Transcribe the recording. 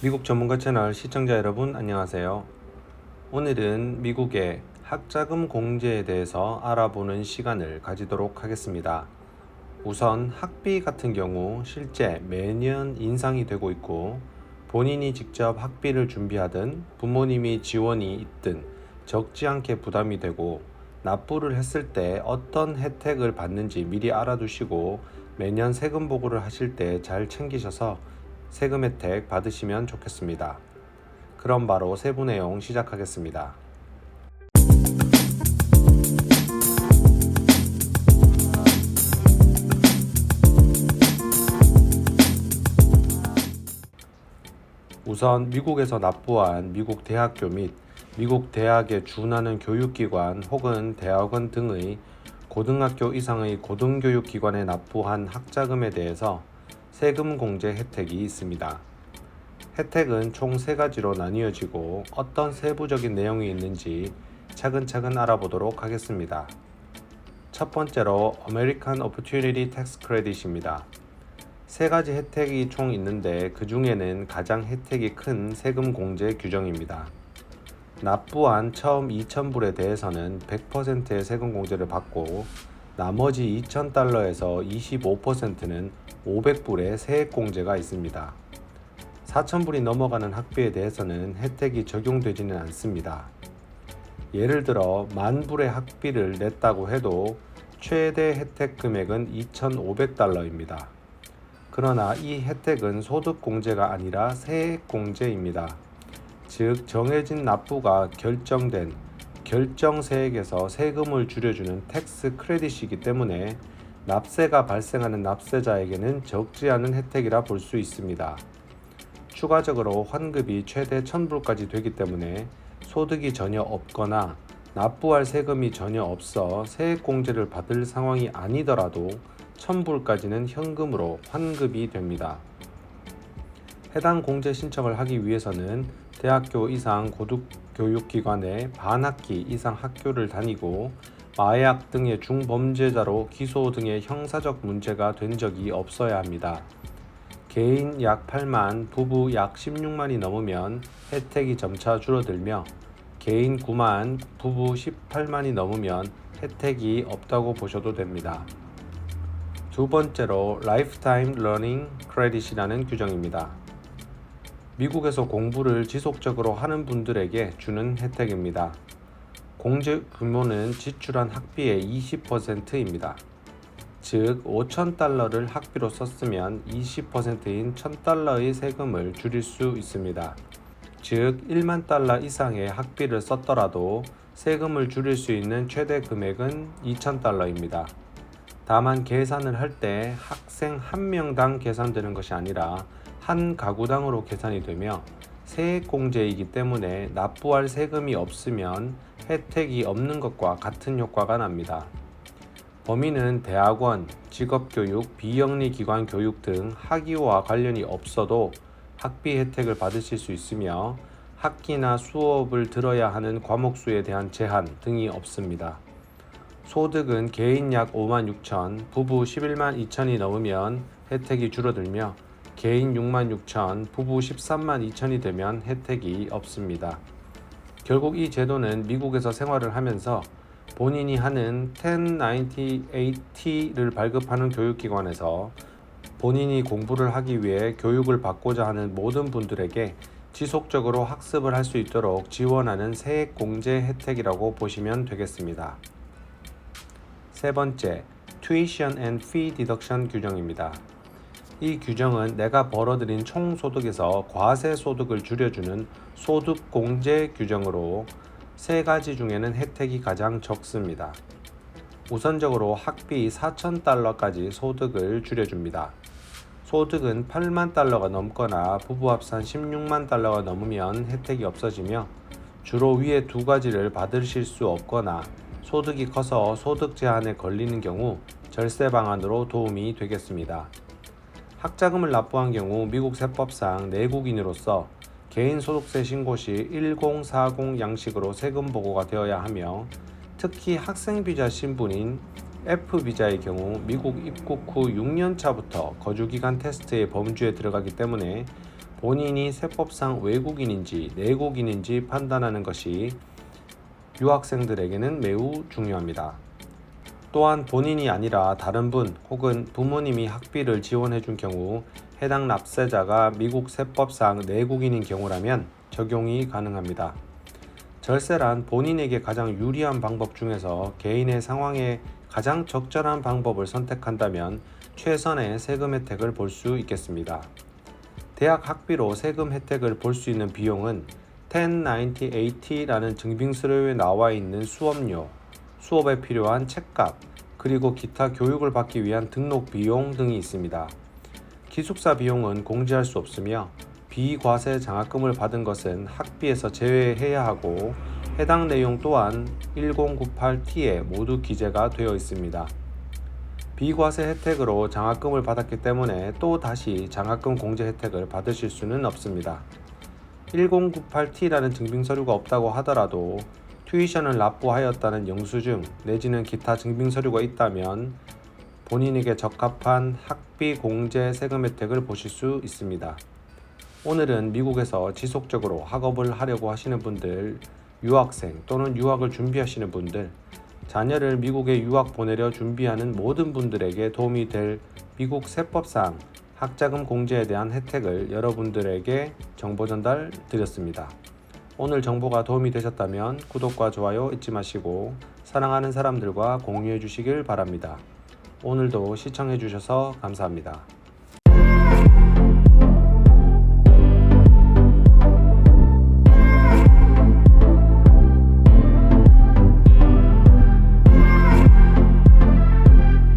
미국 전문가 채널 시청자 여러분 안녕하세요. 오늘은 미국의 학자금 공제에 대해서 알아보는 시간을 가지도록 하겠습니다. 우선 학비 같은 경우 실제 매년 인상이 되고 있고 본인이 직접 학비를 준비하든 부모님이 지원이 있든 적지 않게 부담이 되고 납부를 했을 때 어떤 혜택을 받는지 미리 알아두시고 매년 세금 보고를 하실 때 잘 챙기셔서 세금 혜택 받으시면 좋겠습니다. 그럼 바로 세부 내용 시작하겠습니다. 우선 미국에서 납부한 미국 대학교 및 미국 대학에 준하는 교육기관 혹은 대학원 등의 고등학교 이상의 고등교육기관에 납부한 학자금에 대해서 세금 공제 혜택이 있습니다. 혜택은 총 3가지로 나뉘어지고 어떤 세부적인 내용이 있는지 차근차근 알아보도록 하겠습니다. 첫 번째로 American Opportunity Tax Credit입니다. 3가지 혜택이 총 있는데 그 중에는 가장 혜택이 큰 세금 공제 규정입니다. 납부한 처음 2,000불에 대해서는 100%의 세금 공제를 받고 나머지 2,000달러에서 25%는 500불의 세액 공제가 있습니다. 4,000불이 넘어가는 학비에 대해서는 혜택이 적용되지는 않습니다. 예를 들어 10,000불의 학비를 냈다고 해도 최대 혜택 금액은 2,500달러입니다. 그러나 이 혜택은 소득 공제가 아니라 세액 공제입니다. 즉 정해진 납부가 결정된 결정세액에서 세금을 줄여주는 텍스 크레딧이기 때문에 납세가 발생하는 납세자에게는 적지 않은 혜택이라 볼 수 있습니다. 추가적으로 환급이 최대 1,000불까지 되기 때문에 소득이 전혀 없거나 납부할 세금이 전혀 없어 세액 공제를 받을 상황이 아니더라도 1,000불까지는 현금으로 환급이 됩니다. 해당 공제 신청을 하기 위해서는 대학교 이상 고등교육기관에 반학기 이상 학교를 다니고 마약 등의 중범죄자로 기소 등의 형사적 문제가 된 적이 없어야 합니다. 개인 약 8만, 부부 약 16만이 넘으면 혜택이 점차 줄어들며 개인 9만, 부부 18만이 넘으면 혜택이 없다고 보셔도 됩니다. 두 번째로 Lifetime Learning Credit이라는 규정입니다. 미국에서 공부를 지속적으로 하는 분들에게 주는 혜택입니다. 공제 규모는 지출한 학비의 20%입니다. 즉 5,000달러를 학비로 썼으면 20%인 1,000달러의 세금을 줄일 수 있습니다. 즉 1만 달러 이상의 학비를 썼더라도 세금을 줄일 수 있는 최대 금액은 2,000달러입니다. 다만 계산을 할 때 학생 한 명당 계산되는 것이 아니라 한 가구당으로 계산이 되며 세액 공제이기 때문에 납부할 세금이 없으면 혜택이 없는 것과 같은 효과가 납니다. 범위는 대학원, 직업교육, 비영리기관 교육 등 학위와 관련이 없어도 학비 혜택을 받으실 수 있으며 학기나 수업을 들어야 하는 과목 수에 대한 제한 등이 없습니다. 소득은 개인 약 5만 6천, 부부 11만 2천이 넘으면 혜택이 줄어들며 개인 6만 6천, 부부 13만 2천이 되면 혜택이 없습니다. 결국 이 제도는 미국에서 생활을 하면서 본인이 하는 1098T를 발급하는 교육기관에서 본인이 공부를 하기 위해 교육을 받고자 하는 모든 분들에게 지속적으로 학습을 할 수 있도록 지원하는 세액 공제 혜택이라고 보시면 되겠습니다. 세 번째, Tuition and Fee Deduction 규정입니다. 이 규정은 내가 벌어들인 총 소득에서 과세 소득을 줄여주는 소득 공제 규정으로 3가지 중에는 혜택이 가장 적습니다. 우선적으로 학비 4,000달러까지 소득을 줄여줍니다. 소득은 8만 달러가 넘거나 부부 합산 16만 달러가 넘으면 혜택이 없어지며 주로 위에 2가지를 받으실 수 없거나 소득이 커서 소득 제한에 걸리는 경우 절세 방안으로 도움이 되겠습니다. 학자금을 납부한 경우 미국 세법상 내국인으로서 개인소득세 신고 시 1040 양식으로 세금 보고가 되어야 하며 특히 학생비자 신분인 F비자의 경우 미국 입국 후 6년 차부터 거주기간 테스트의 범주에 들어가기 때문에 본인이 세법상 외국인인지 내국인인지 판단하는 것이 유학생들에게는 매우 중요합니다. 또한 본인이 아니라 다른 분 혹은 부모님이 학비를 지원해 준 경우 해당 납세자가 미국 세법상 내국인인 경우라면 적용이 가능합니다. 절세란 본인에게 가장 유리한 방법 중에서 개인의 상황에 가장 적절한 방법을 선택한다면 최선의 세금 혜택을 볼 수 있겠습니다. 대학 학비로 세금 혜택을 볼 수 있는 비용은 1098T라는 증빙서류에 나와 있는 수업료, 수업에 필요한 책값, 그리고 기타 교육을 받기 위한 등록 비용 등이 있습니다. 기숙사 비용은 공제할 수 없으며 비과세 장학금을 받은 것은 학비에서 제외해야 하고 해당 내용 또한 1098T에 모두 기재가 되어 있습니다. 비과세 혜택으로 장학금을 받았기 때문에 또 다시 장학금 공제 혜택을 받으실 수는 없습니다. 1098T라는 증빙서류가 없다고 하더라도 튜이션을 납부하였다는 영수증 내지는 기타 증빙서류가 있다면 본인에게 적합한 학비 공제 세금 혜택을 보실 수 있습니다. 오늘은 미국에서 지속적으로 학업을 하려고 하시는 분들, 유학생 또는 유학을 준비하시는 분들, 자녀를 미국에 유학 보내려 준비하는 모든 분들에게 도움이 될 미국 세법상 학자금 공제에 대한 혜택을 여러분들에게 정보 전달 드렸습니다. 오늘 정보가 도움이 되셨다면 구독과 좋아요 잊지 마시고 사랑하는 사람들과 공유해 주시길 바랍니다. 오늘도 시청해 주셔서 감사합니다.